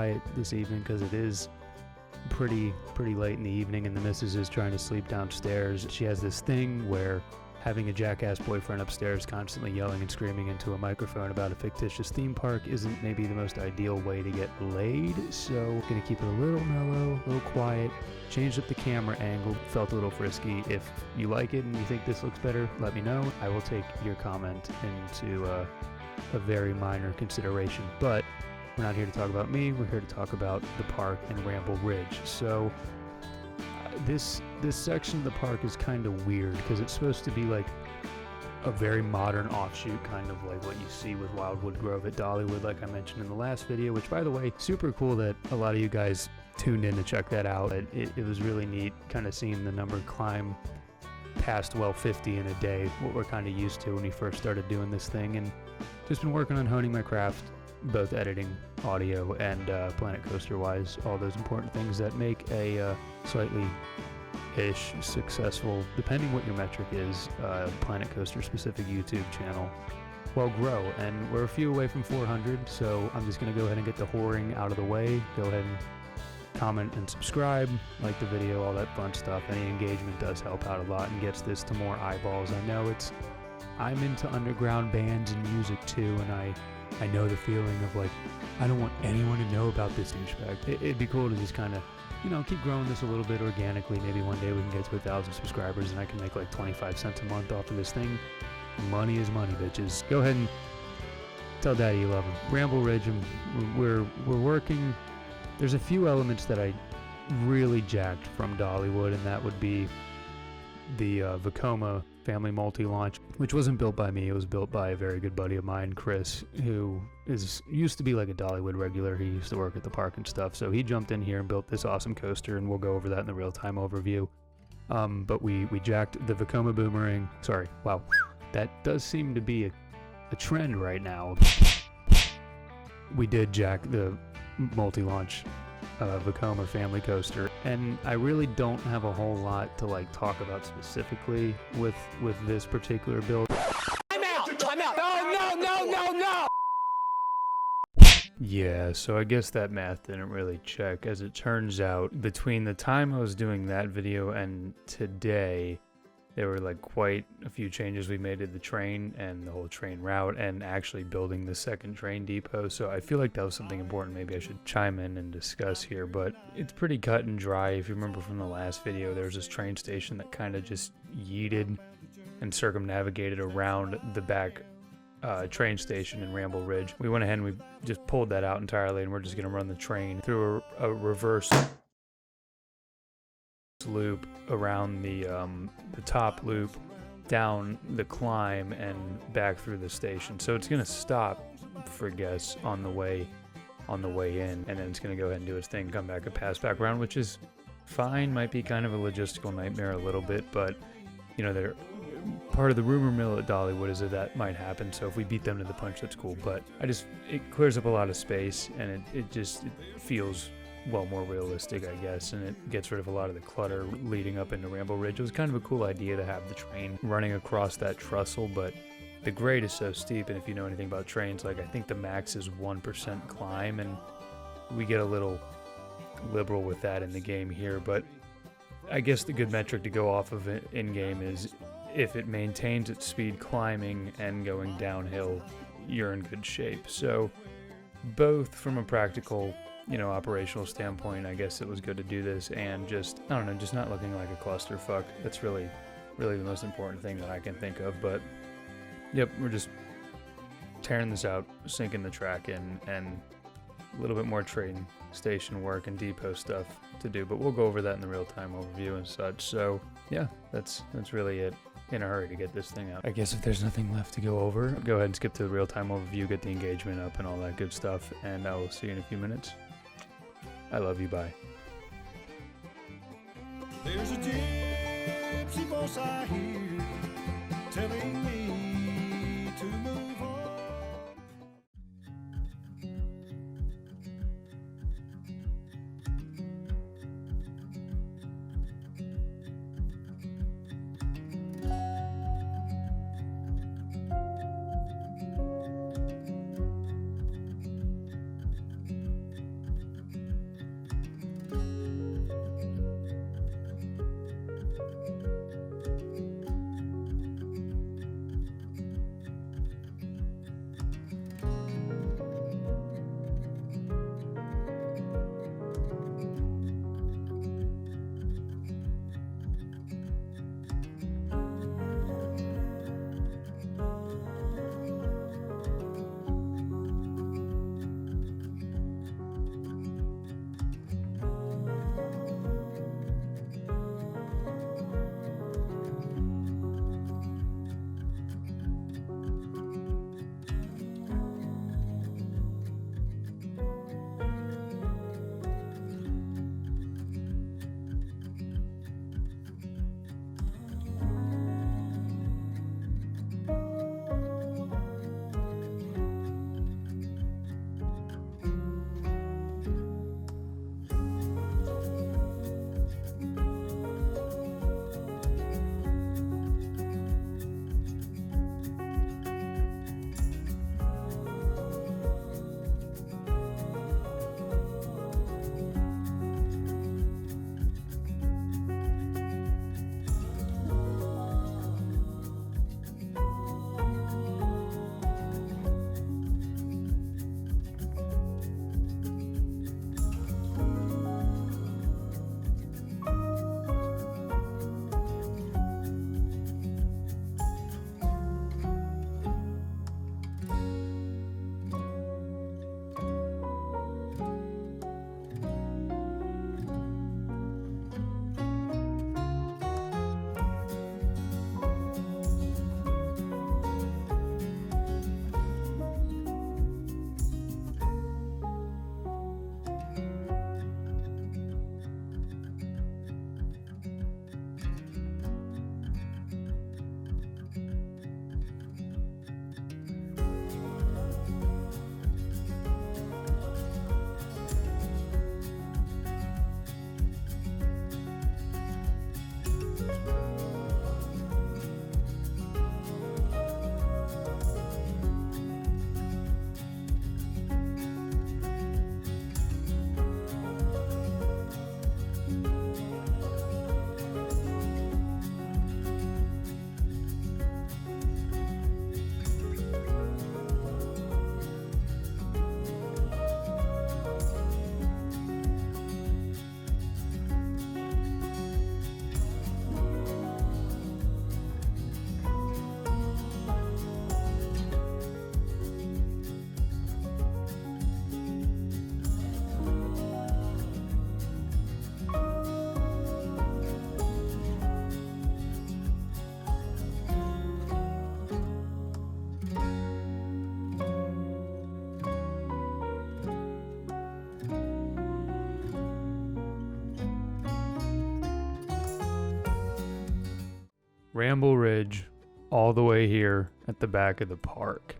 quiet this evening because it is pretty late in the evening and the missus is trying to sleep downstairs. She has this thing where having a jackass boyfriend upstairs constantly yelling and screaming into a microphone about a fictitious theme park isn't maybe the most ideal way to get laid, so gonna keep it a little mellow, a little quiet, changed up the camera angle, felt a little frisky. If you like it and you think this looks better, let me know. I will take your comment into a very minor consideration, but we're not here to talk about me, we're here to talk about the park and Ramble Ridge. So this section of the park is kind of weird because it's supposed to be like a very modern offshoot, kind of like what you see with Wildwood Grove at Dollywood, like I mentioned in the last video, which by the way, super cool that a lot of you guys tuned in to check that out. It was really neat kind of seeing the number climb past well 50 in a day, what we're kind of used to when we first started doing this thing, and just been working on honing my craft, both editing, audio, and Planet Coaster wise, all those important things that make a slightly-ish successful, depending what your metric is, Planet Coaster specific YouTube channel, well, grow. And we're a few away from 400, so I'm just going to go ahead and get the whoring out of the way. Go ahead and comment and subscribe, like the video, all that fun stuff. Any engagement does help out a lot and gets this to more eyeballs. I know I'm into underground bands and music too, and I know the feeling of like, I don't want anyone to know about this douchebag. It'd be cool to just kind of, keep growing this a little bit organically. Maybe one day we can get to 1,000 subscribers and I can make like 25 cents a month off of this thing. Money is money, bitches. Go ahead and tell Daddy you love him. Ramble Ridge, we're working. There's a few elements that I really jacked from Dollywood, and that would be the Vekoma family multi-launch, which wasn't built by me. It was built by a very good buddy of mine, Chris, who used to be like a Dollywood regular. He used to work at the park and stuff, so he jumped in here and built this awesome coaster, and we'll go over that in the real-time overview. But we jacked the Vekoma boomerang. Sorry, wow, that does seem to be a trend right now. We did jack the multi-launch Vekoma family coaster, and I really don't have a whole lot to like talk about specifically with this particular build. I'm out. No. Yeah, so I guess that math didn't really check. As it turns out, between the time I was doing that video and today, there were like quite a few changes we made to the train and the whole train route, and actually building the second train depot. So I feel like that was something important maybe I should chime in and discuss here, but it's pretty cut and dry. If you remember from the last video, there was this train station that kind of just yeeted and circumnavigated around the back train station in Ramble Ridge. We went ahead and we just pulled that out entirely, and we're just going to run the train through a reverse loop around the top loop, down the climb, and back through the station. So it's gonna stop for guests on the way in, and then it's gonna go ahead and do its thing, come back and pass back around, which is fine. Might be kind of a logistical nightmare a little bit, but they're part of the rumor mill at Dollywood is that might happen. So if we beat them to the punch, that's cool. But it clears up a lot of space, and it feels more realistic, I guess, and it gets rid of a lot of the clutter leading up into Ramble Ridge. It was kind of a cool idea to have the train running across that trestle, but the grade is so steep, and if you know anything about trains, like I think the max is 1% climb, and we get a little liberal with that in the game here. But I guess the good metric to go off of it in game is if it maintains its speed climbing and going downhill, you're in good shape. So both from a practical operational standpoint, I guess it was good to do this, and just not looking like a clusterfuck. That's really the most important thing that I can think of. But yep, we're just tearing this out, sinking the track in, and a little bit more train station work and depot stuff to do, but we'll go over that in the real-time overview and such. So yeah, that's really it. In a hurry to get this thing out. I guess if there's nothing left to go over, go ahead and skip to the real-time overview, get the engagement up and all that good stuff, and I will see you in a few minutes. I love you, bye. There's a gypsy voice I hear telling me to move on. Ramble Ridge all the way here at the back of the park.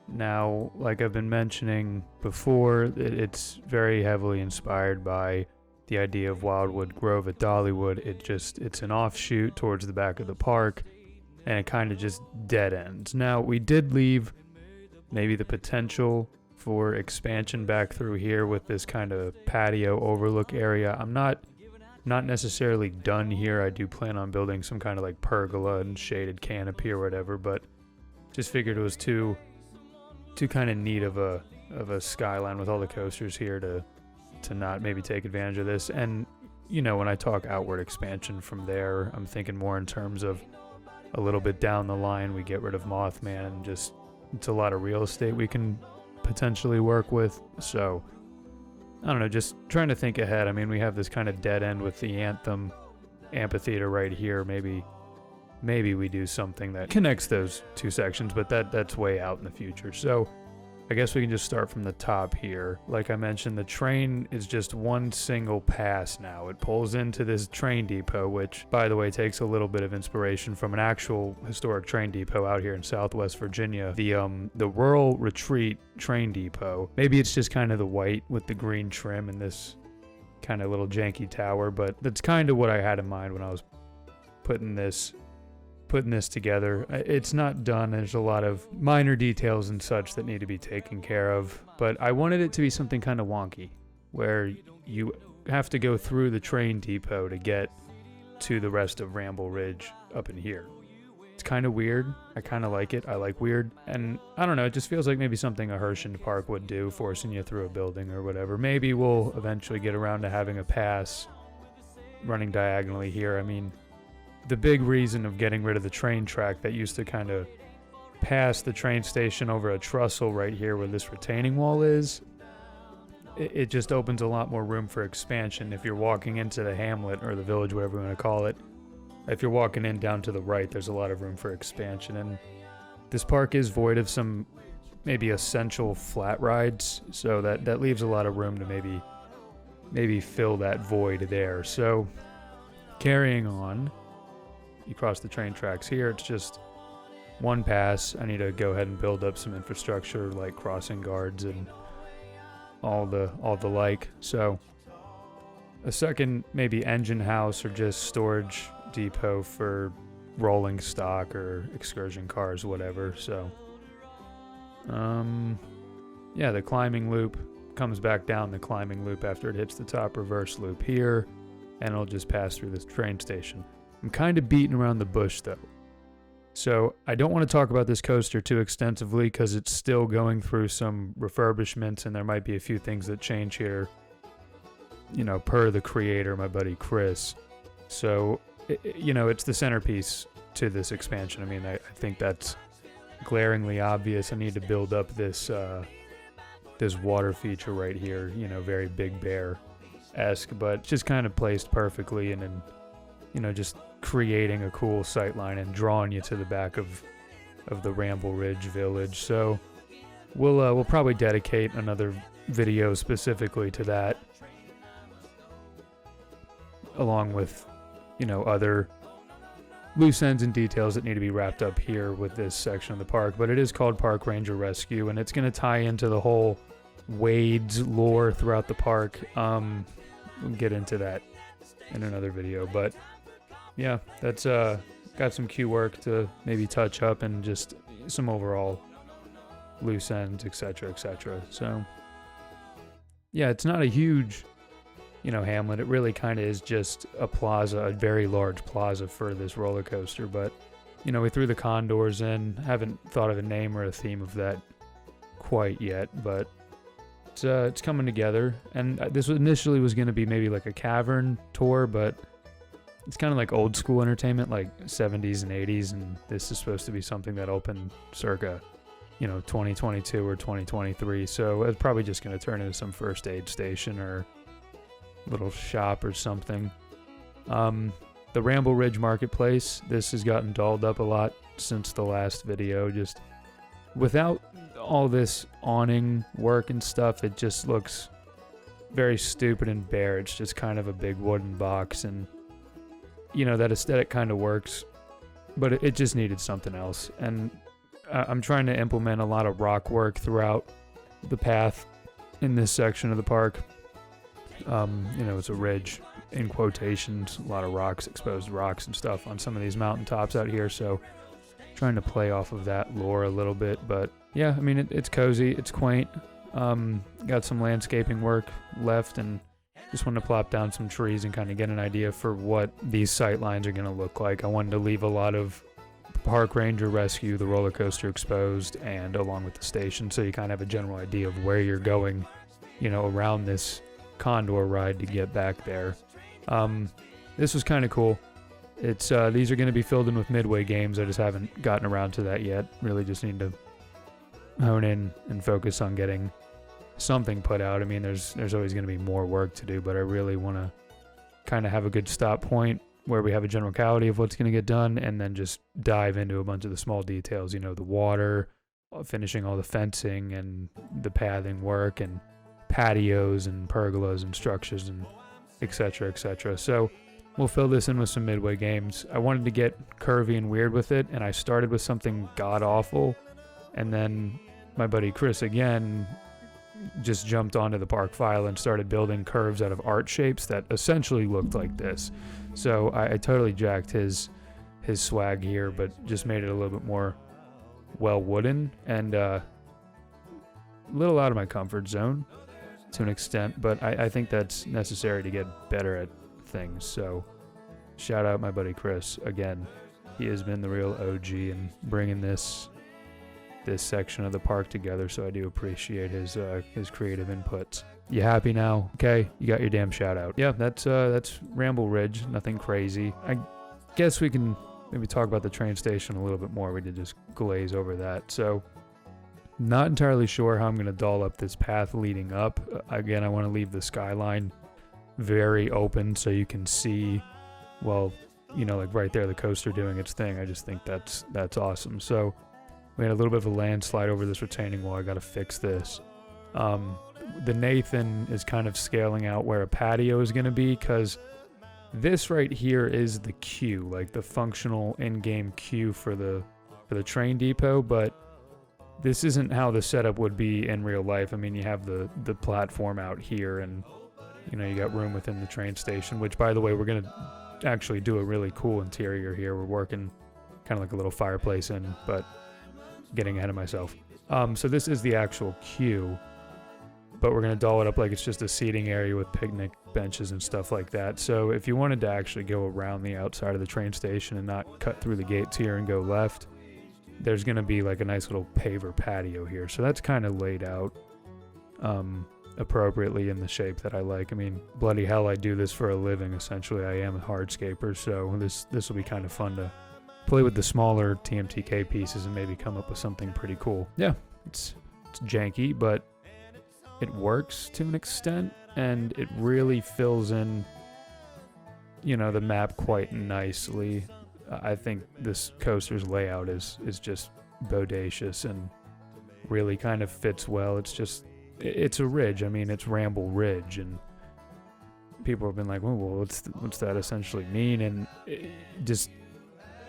Now, like I've been mentioning before, it's very heavily inspired by the idea of Wildwood Grove at Dollywood. It's an offshoot towards the back of the park, and it kind of just dead ends. Now, we did leave maybe the potential for expansion back through here with this kind of patio overlook area. I'm not necessarily done here. I do plan on building some kind of like pergola and shaded canopy or whatever, but just figured it was too kind of neat of a skyline with all the coasters here to not maybe take advantage of this. And when I talk outward expansion from there, I'm thinking more in terms of a little bit down the line we get rid of Mothman, and just it's a lot of real estate we can potentially work with. So I don't know, just trying to think ahead. I mean, we have this kind of dead end with the Anthem amphitheater right here. Maybe we do something that connects those two sections, but that's way out in the future. So I guess we can just start from the top here. Like I mentioned, the train is just one single pass now. It pulls into this train depot, which, by the way, takes a little bit of inspiration from an actual historic train depot out here in Southwest Virginia. The Rural Retreat Train Depot. Maybe it's just kind of the white with the green trim and this kind of little janky tower, but that's kind of what I had in mind when I was putting this together. It's not done. There's a lot of minor details and such that need to be taken care of, but I wanted it to be something kind of wonky, where you have to go through the train depot to get to the rest of Ramble Ridge up in here. It's kind of weird. I kind of like it. I like weird. And I don't know, it just feels like maybe something a Herschend Park would do, forcing you through a building or whatever. Maybe we'll eventually get around to having a pass running diagonally here. I mean, the big reason of getting rid of the train track that used to kind of pass the train station over a trestle right here where this retaining wall is, it just opens a lot more room for expansion. If you're walking into the hamlet or the village, whatever you want to call it, if you're walking in down to the right, there's a lot of room for expansion. And this park is void of some maybe essential flat rides, so that leaves a lot of room to maybe fill that void there. So carrying on, you cross the train tracks here. It's just one pass. I need to go ahead and build up some infrastructure like crossing guards and all the like. So a second maybe engine house or just storage depot for rolling stock or excursion cars, whatever. So yeah, the climbing loop comes back down the climbing loop after it hits the top reverse loop here, and it'll just pass through this train station. I'm kind of beating around the bush though. So I don't want to talk about this coaster too extensively because it's still going through some refurbishments, and there might be a few things that change here, per the creator, my buddy Chris. So, it's the centerpiece to this expansion. I mean, I think that's glaringly obvious. I need to build up this water feature right here, very Big Bear-esque, but just kind of placed perfectly, and then, just creating a cool sightline and drawing you to the back of the Ramble Ridge village. So we'll probably dedicate another video specifically to that, along with other loose ends and details that need to be wrapped up here with this section of the park. But it is called Park Ranger Rescue, and it's going to tie into the whole Wade's lore throughout the park. We'll get into that in another video, but yeah, that's got some key work to maybe touch up and just some overall loose ends, etc. So yeah, it's not a huge hamlet. It really kind of is just a plaza, a very large plaza for this roller coaster. But we threw the condors in. Haven't thought of a name or a theme of that quite yet, but it's coming together. And this initially was going to be maybe like a cavern tour, but it's kind of like old school entertainment, like 70s and 80s, and this is supposed to be something that opened circa 2022 or 2023. So it's probably just going to turn into some first aid station or little shop or something. The Ramble Ridge Marketplace, this has gotten dolled up a lot since the last video. Just without all this awning work and stuff, it just looks very stupid and bare. It's just kind of a big wooden box, and that aesthetic kind of works but it just needed something else. And I'm trying to implement a lot of rock work throughout the path in this section of the park. It's a ridge in quotations, a lot of rocks, exposed rocks and stuff on some of these mountaintops out here. So trying to play off of that lore a little bit. But yeah, I mean, it's cozy, it's quaint. Got some landscaping work left, and just wanted to plop down some trees and kind of get an idea for what these sight lines are going to look like. I wanted to leave a lot of park ranger rescue, the roller coaster exposed, and along with the station, so you kind of have a general idea of where you're going, around this condor ride to get back there. This was kind of cool. It's these are going to be filled in with midway games. I just haven't gotten around to that yet. Really just need to hone in and focus on getting something put out. I mean, there's always going to be more work to do, but I really want to kind of have a good stop point where we have a generality of what's going to get done, and then just dive into a bunch of the small details, the water, finishing all the fencing and the pathing work and patios and pergolas and structures and etc., etc. So we'll fill this in with some midway games. I wanted to get curvy and weird with it, and I started with something god-awful, and then my buddy Chris again just jumped onto the park file and started building curves out of art shapes that essentially looked like this. So I totally jacked his swag here, but just made it a little bit more well wooden and a little out of my comfort zone to an extent, but I think that's necessary to get better at things. So shout out my buddy Chris again. He has been the real OG in bringing this section of the park together, so I do appreciate his creative inputs. You happy now? Okay, you got your damn shout out. Yeah, that's Ramble Ridge. Nothing crazy. I guess we can maybe talk about the train station a little bit more. We did just glaze over that. So not entirely sure how I'm going to doll up this path leading up. Again, I want to leave the skyline very open so you can see, well, like right there, the coaster doing its thing. I just think that's awesome. So we had a little bit of a landslide over this retaining wall. I got to fix this. The Nathan is kind of scaling out where a patio is going to be, because this right here is the queue, like the functional in-game queue for the train depot, but this isn't how the setup would be in real life. I mean, you have the platform out here, and you got room within the train station, which, by the way, we're going to actually do a really cool interior here. We're working kind of like a little fireplace in, but getting ahead of myself. So this is the actual queue, but we're going to doll it up like it's just a seating area with picnic benches and stuff like that. So if you wanted to actually go around the outside of the train station and not cut through the gates here and go left, there's going to be like a nice little paver patio here. So that's kind of laid out appropriately in the shape that I like. I mean, bloody hell, I do this for a living. Essentially, I am a hardscaper, so this will be kind of fun to play with the smaller TMTK pieces and maybe come up with something pretty cool. Yeah, it's janky, but it works to an extent, and it really fills in, the map quite nicely. I think this coaster's layout is just bodacious and really kind of fits well. It's a ridge. I mean, it's Ramble Ridge, and people have been like, well, what's that essentially mean? And just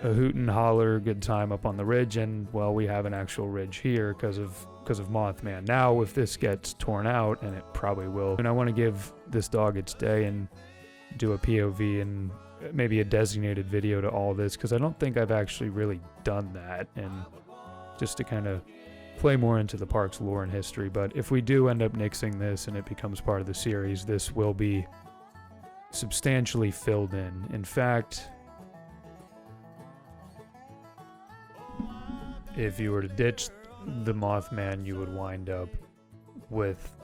a hoot and holler good time up on the ridge, and well, we have an actual ridge here because of MOTHMAN. Now, if this gets torn out, and it probably will, and I want to give this dog its day and do a POV and maybe a designated video to all this, because I don't think I've actually really done that, and just to kind of play more into the park's lore and history. But if we do end up nixing this and it becomes part of the series, this will be substantially filled in. In fact, if you were to ditch the MOTHMAN, you would wind up with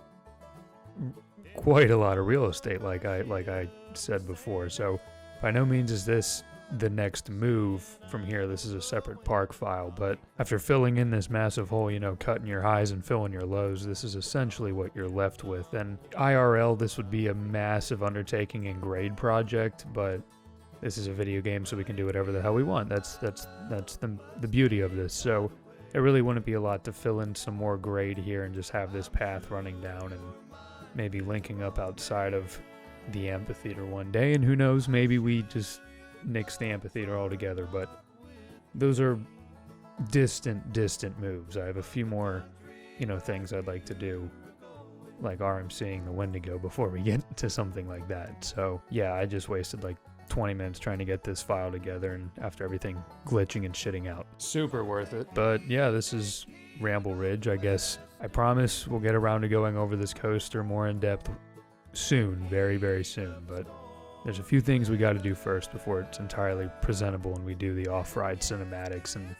quite a lot of real estate, like I said before. So by no means is this the next move from here. This is a separate park file, but after filling in this massive hole, cutting your highs and filling your lows, this is essentially what you're left with. And IRL, this would be a massive undertaking and grade project, but this is a video game, so we can do whatever the hell we want. That's the beauty of this. So it really wouldn't be a lot to fill in some more grade here and just have this path running down and maybe linking up outside of the amphitheater one day. And who knows, maybe we just nix the amphitheater altogether. But those are distant moves. I have a few more, things I'd like to do, like RMCing the Wendigo before we get to something like that. So yeah, I just wasted like 20 minutes trying to get this file together, and after everything glitching and shitting out. Super worth it. But yeah, this is Ramble Ridge. I guess I promise we'll get around to going over this coaster more in depth soon, very, very soon. But there's a few things we got to do first before it's entirely presentable and we do the off-ride cinematics and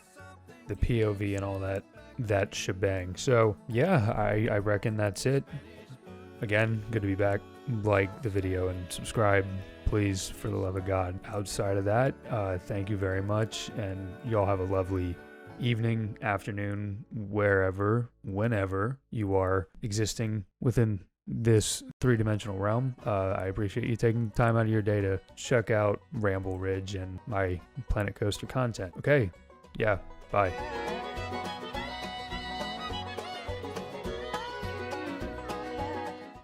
the POV and all that shebang. So yeah, I reckon that's it. Again, good to be back. Like the video and subscribe, please, for the love of God. Outside of that, thank you very much, and y'all have a lovely evening, afternoon, wherever, whenever you are existing within this three-dimensional realm. I appreciate you taking time out of your day to check out Ramble Ridge and my Planet Coaster content. Okay, yeah, bye.